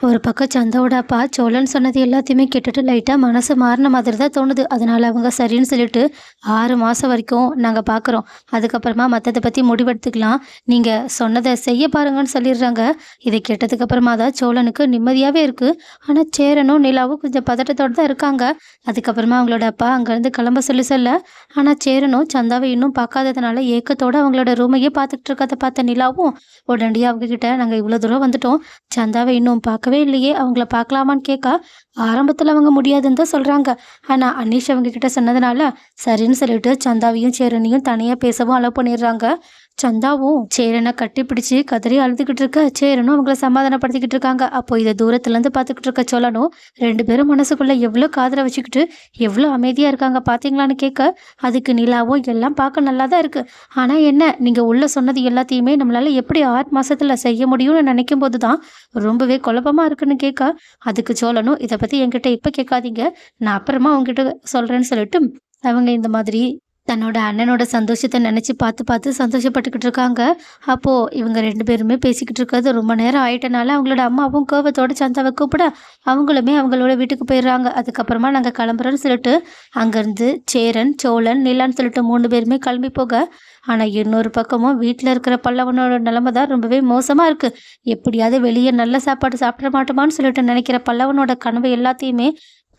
ஒரு பக்கம் சந்தாவோட அப்பா சோழன் சொன்னது எல்லாத்தையுமே கேட்டுட்டு லைட்டாக மனசு மாறின மாதிரி தான் தோணுது. அதனால அவங்க சரின்னு சொல்லிட்டு 6 மாதம் வரைக்கும் நாங்கள் பார்க்குறோம். அதுக்கப்புறமா மற்றதை பற்றி முடிவெடுத்துக்கலாம். நீங்கள் சொன்னதை செய்ய பாருங்கன்னு சொல்லிடுறாங்க. இதை கேட்டதுக்கப்புறமா தான் சோழனுக்கு நிம்மதியாகவே இருக்குது. ஆனால் சேரனும் நிலாவும் கொஞ்சம் பதட்டத்தோடு தான் இருக்காங்க. அதுக்கப்புறமா அவங்களோட அப்பா அங்கேருந்து கிளம்ப சொல்லி சொல்ல, ஆனால் சேரனும் சந்தாவை இன்னும் பார்க்காததுனால ஏக்கத்தோடு அவங்களோட ரூமையே பார்த்துக்கிட்டு இருக்கதை பார்த்த நிலாவும் உடனடியாக அவங்கக்கிட்ட நாங்கள் இவ்வளோ தூரம் வந்துட்டோம், சந்தாவை இன்னும் பார்க்கவே இல்லையே, அவங்கள பார்க்கலாமான்னு கேட்க ஆரம்பத்தில் அவங்க முடியாதுன்னு தான் சொல்கிறாங்க. ஆனால் அனீஷ் அவங்க கிட்ட சொன்னதுனால சரின்னு சொல்லிட்டு சந்தாவையும் சேரனையும் தனியாக பேசவும் அலோவ் பண்ணிடுறாங்க. சந்தாவும் சேரனை கட்டி பிடிச்சி கதறி அழுதுகிட்டு இருக்க, சேரனும் அவங்கள சமாதானப்படுத்திக்கிட்டு இருக்காங்க. அப்போ இதை தூரத்துலேருந்து பார்த்துக்கிட்டு இருக்க சோழனும் 2 பேரும் மனசுக்குள்ளே எவ்வளோ காதலை வச்சுக்கிட்டு எவ்வளோ அமைதியாக இருக்காங்க பார்த்தீங்களான்னு கேட்க, அதுக்கு நிலாவும் எல்லாம் பார்க்க நல்லா தான் இருக்குது, ஆனால் என்ன நீங்கள் உள்ளே சொன்னது எல்லாத்தையுமே நம்மளால் எப்படி 6 மாதத்தில் செய்ய முடியும்னு நினைக்கும் போது தான் ரொம்பவே குழப்பமாக இருக்குன்னு கேட்க, அதுக்கு சோழனும் இதை பற்றி என்கிட்ட இப்போ கேட்காதீங்க, நான் அப்புறமா அவங்ககிட்ட சொல்கிறேன்னு சொல்லிட்டு அவங்க இந்த மாதிரி தன்னோட அண்ணனோட சந்தோஷத்தை நினச்சி பார்த்து பார்த்து சந்தோஷப்பட்டுக்கிட்டு இருக்காங்க. அப்போது இவங்க 2 பேருமே பேசிக்கிட்டு இருக்கிறது ரொம்ப நேரம் ஆயிட்டனால அவங்களோட அம்மாவும் கோபத்தோட சந்தாவை கூப்பிட அவங்களுமே அவங்களோட வீட்டுக்கு போயிடுறாங்க. அதுக்கப்புறமா நாங்கள் கிளம்புறோன்னு சொல்லிட்டு அங்கேருந்து சேரன், சோழன், நிலான்னு சொல்லிட்டு 3 பேருமே கிளம்பி போக, ஆனால் இன்னொரு பக்கமும் வீட்டில் இருக்கிற பல்லவனோட நிலைமை தான் ரொம்பவே மோசமாக இருக்குது. எப்படியாவது வெளியே நல்ல சாப்பாடு சாப்பிட மாட்டோமான்னு சொல்லிட்டு நினைக்கிற பல்லவனோட கனவு எல்லாத்தையுமே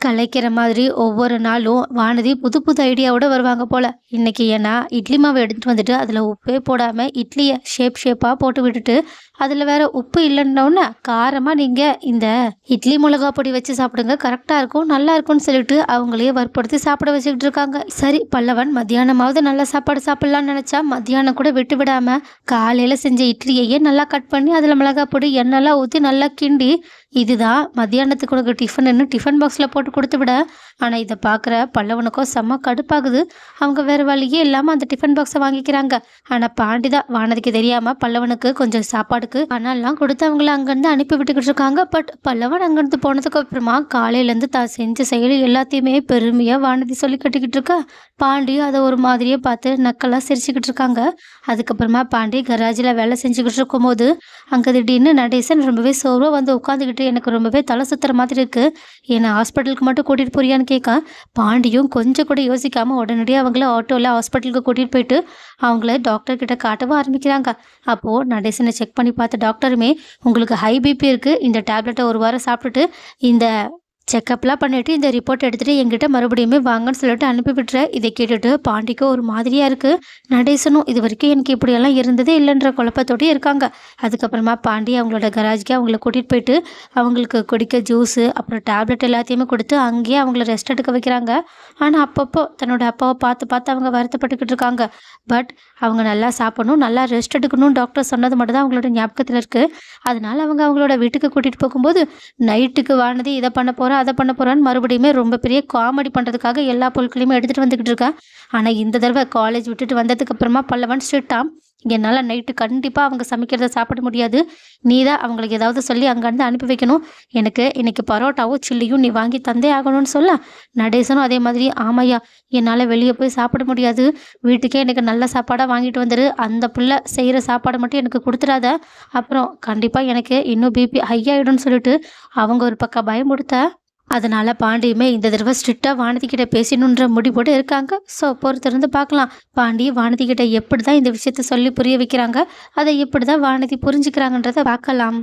கலைக்கிற மாதிரி ஒவ்வொரு நாளும் வானதி புது புது ஐடியாவோட வருவாங்க போல். இன்றைக்கி ஏன்னா இட்லி மாவை எடுத்துகிட்டு வந்துட்டு அதில் உப்பே போடாமல் இட்லியை ஷேப்பாக போட்டு விட்டுட்டு அதில் வேற உப்பு இல்லைன்னொன்னே காரமாக நீங்கள் இந்த இட்லி மிளகா பொடி வச்சு சாப்பிடுங்க, கரெக்டாக இருக்கும், நல்லா இருக்கும்னு சொல்லிட்டு அவங்களையே வற்புறுத்தி சாப்பிட வச்சுக்கிட்டு இருக்காங்க. சரி, பல்லவன் மத்தியானமாவது நல்ல சாப்பாடு சாப்பிட்லான்னு நினச்சா மத்தியானம் கூட விட்டு விடாமல் காலையில் செஞ்ச இட்லியையே நல்லா கட் பண்ணி அதில் மிளகா பொடி எண்ணெய்லாம் ஊற்றி நல்லா கிண்டி இதுதான் மத்தியானத்துக்கு உனக்கு டிஃபனுன்னு டிஃபன் பாக்ஸில் போட்டு கொடுத்து விட, ஆனால் இதை பார்க்குற பல்லவனுக்கும் செம்ம கடுப்பாகுது. அவங்க வேறு வழியே இல்லாமல் அந்த டிஃபன் பாக்ஸை வாங்கிக்கிறாங்க. ஆனால் பாண்டி தான் வானதிக்கு தெரியாமல் பல்லவனுக்கு கொஞ்சம் சாப்பாடுக்கு பணம்லாம் கொடுத்து அவங்கள அங்கேருந்து அனுப்பி விட்டுக்கிட்டு இருக்காங்க. பட் பல்லவன் அங்கேருந்து போனதுக்கு அப்புறமா காலையிலேருந்து தான் செஞ்ச செயல் எல்லாத்தையுமே பெருமையாக வானதி சொல்லி கட்டிக்கிட்டு இருக்கா. பாண்டி அதை ஒரு மாதிரியே பார்த்து நக்கலாக சிரிச்சுக்கிட்டு இருக்காங்க. அதுக்கப்புறமா பாண்டி கராஜில் வேலை செஞ்சுக்கிட்டு இருக்கும்போது அங்கே திடீர்னு நடேசன் ரொம்பவே சோர்வாக வந்து உட்காந்துக்கிட்டு, எனக்கு ரொம்பவே தலை சுற்றுற மாதிரி இருக்குது, என்னை ஹாஸ்பிட்டலுக்கு மட்டும் கூட்டிகிட்டு போறியான்னு கேட்க, பாண்டியும் கொஞ்சம் கூட யோசிக்காமல் உடனடியாக அவங்கள ஆட்டோவில் ஹாஸ்பிட்டலுக்கு கூட்டிகிட்டு போயிட்டு அவங்கள டாக்டர்கிட்ட காட்டவும் ஆரம்பிக்கிறாங்க. அப்போது நடேசனை செக் பண்ணி பார்த்த டாக்டருமே, உங்களுக்கு ஹை பிபி இருக்குது, இந்த டேப்லெட்டை 1 வாரம் சாப்பிட்டுட்டு இந்த செக்கப்லாம் பண்ணிவிட்டு இந்த ரிப்போர்ட் எடுத்துகிட்டு எங்கிட்ட மறுபடியுமே வாங்கன்னு சொல்லிட்டு அனுப்பி விட்டுறேன். இதை கேட்டுட்டு பாண்டிக்கு ஒரு மாதிரியாக இருக்குது. நடேசனும் இது வரைக்கும் எனக்கு இப்படியெல்லாம் இருந்ததே இல்லைன்ற குழப்பத்தோடய இருக்காங்க. அதுக்கப்புறமா பாண்டி அவங்களோட கராஜ்க்கு அவங்கள கூட்டிகிட்டு போயிட்டு அவங்களுக்கு குடிக்க ஜூஸு அப்புறம் டேப்லெட் எல்லாத்தையுமே கொடுத்து அங்கேயே அவங்கள ரெஸ்ட் எடுக்க வைக்கிறாங்க. ஆனால் அப்பப்போ தன்னோட அப்பாவை பார்த்து பார்த்து அவங்க வருத்தப்பட்டுக்கிட்டு இருக்காங்க. பட் அவங்க நல்லா சாப்பிடணும், நல்லா ரெஸ்ட் எடுக்கணும் டாக்டர் சொன்னது மட்டும் தான் அவங்களோட ஞாபகத்தில் இருக்குது. அதனால அவங்க அவங்களோட வீட்டுக்கு கூட்டிகிட்டு போகும்போது நைட்டுக்கு வானதி இதை பண்ண போகிறோம் அதை பண்ண போகிறான்னு மறுபடியுமே ரொம்ப பெரிய காமெடி பண்ணுறதுக்காக எல்லா பொருட்களையுமே எடுத்துகிட்டு வந்துக்கிட்டு இருக்கா. ஆனால் இந்த தடவை காலேஜ் விட்டுட்டு வந்ததுக்கு அப்புறமா பல்லவன் ஸ்ட்ரிக்டாக, என்னால் நைட்டு கண்டிப்பாக அவங்க சமைக்கிறத சாப்பிட முடியாது, நீ தான் அவங்களுக்கு ஏதாவது சொல்லி அங்கேருந்து அனுப்பி வைக்கணும், எனக்கு இன்றைக்கி பரோட்டாவும் சில்லியும் நீ வாங்கி தந்தே ஆகணும்னு சொல்ல, நடேசனும் அதே மாதிரி ஆமையா என்னால் வெளியே போய் சாப்பிட முடியாது, வீட்டுக்கே எனக்கு நல்ல சாப்பாடாக வாங்கிட்டு வந்துடு, அந்த பிள்ளை செய்கிற சாப்பாடை மட்டும் எனக்கு கொடுத்துடாத, அப்புறம் கண்டிப்பாக எனக்கு இன்னும் பிபி ஹை ஆகிடும்னு சொல்லிட்டு அவங்க ஒரு பக்கம் பயமுடுத்த, அதனால் பாண்டியுமே இந்த தடவை ஸ்ட்ரிக்டாக வானதிக்கிட்ட பேசணுன்ற முடிவோடு இருக்காங்க. ஸோ பொறுத்திருந்து பார்க்கலாம் பாண்டி வானதிக்கிட்ட எப்படி தான் இந்த விஷயத்த சொல்லி புரிய வைக்கிறாங்க, அதை எப்படி தான் வானதி புரிஞ்சுக்கிறாங்கன்றதை பார்க்கலாம்.